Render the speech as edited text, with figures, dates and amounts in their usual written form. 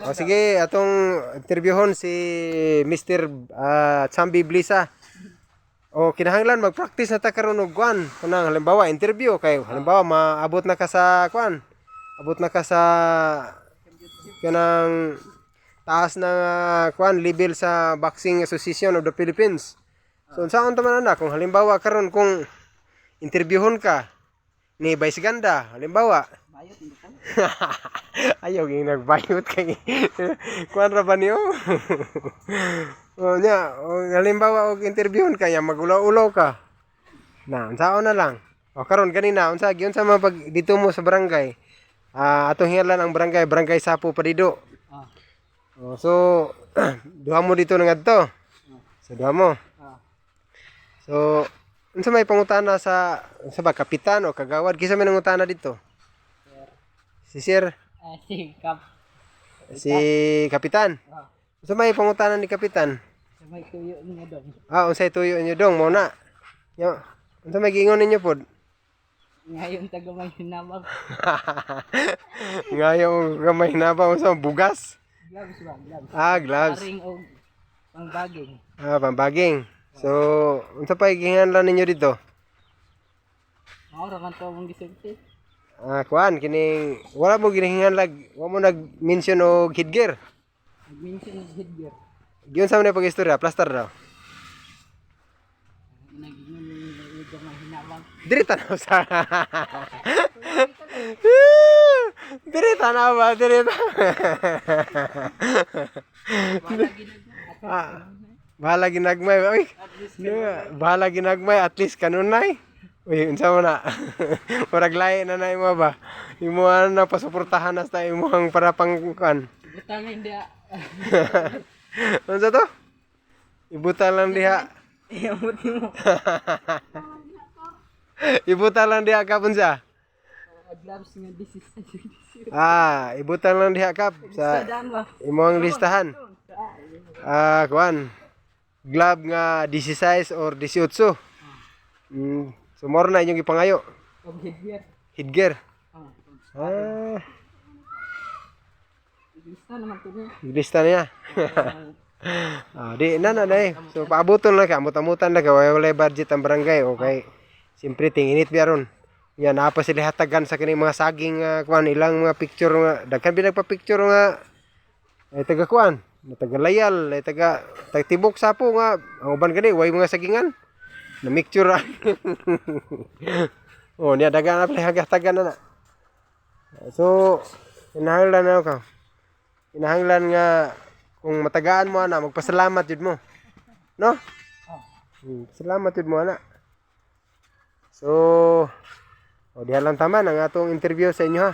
O sige, atong interviewon si Mr. Chambi Blisa. O kinahanglan mag-practice na ta karon og kwan. Kanang halimbawa interview kay halimbawa maabot na ka sa kwan. Abot na ka sa kanang taas na kwan level sa Boxing Association of the Philippines. So saan ta man ana kung halimbawa karon kung interviewon ka ni Vice Ganda, halimbawa ayaw yung nagbayot kay kuan ra ba niyo? O nya, halimbawa og interviewon ka ya magulaw-ulaw ka. Na, unsaon na lang. O karon kanina unsa gyud sa mga pag dito mo sa barangay. Atong hingalan ang barangay Sapo Padido. O, so duha mo dito ngadto. So duha mo. So unsa may pangutana sa ba kapitan o kagawad kinsa may nangutana dito? Si Sir si Kapitan. Unsa may pangutana ni Kapitan? May tuyo niya dong. Unsay tuyo niyo dong mo na. Yo, unsa may giingon ninyo pod? Ngayon taga may hinabang. Ngayon gamay na ba unsa bugas? Gloves ba? Gloves. Gloves. Paring og pangbaging. Pambaging. So, unsa pa gihinganlan ninyo dito? Maura man to mong gisulti. Kuan kining wala mo ginahinganlag, wa mo nag-mention og headgear. Nag-mention og headgear. Giyon sa man pag-istorya, plaster daw. Nagingon ni gamay hinabang. Diri tanaw sa. Diri tanaw ba, diri. Bahala ginagmay. Uy. Bahala ginagmay at least kanunay. Uy, unsa man na? Murag lahi na na imo ba? Imo na pasuportahan hasta imong para pangkuan. Butangin dia. Unsa to? Ibutan lang diha. Iamot mo. Ibutan lang diha kap unsa? Gloves nga disease. Ibutan lang diha kap sa imong listahan. Kuan. Glove nga 16 or 18. So more na inyong ipangayo. Og headgear. Headgear. Lista naman to niya. Lista niya. Di na. So paabuton lang ka, amut-amutan lang ka, wala budget ang barangay, okay. Siyempre tinginit biya ron. Yan apa sila hatagan sa kini mga saging kuan ilang mga picture nga daghan pinagpa-picture nga ay taga kuan, taga layal, ay taga tibok sapo nga ang uban gani way mga sagingan. Na picture. Niya daghan na pala hatagan na. So kinahanglan na ka. Kinahanglan nga kung matagaan mo ana magpasalamat jud mo. No? Salamat jud mo ana. So diha lang taman ang atong interview sa inyo ha.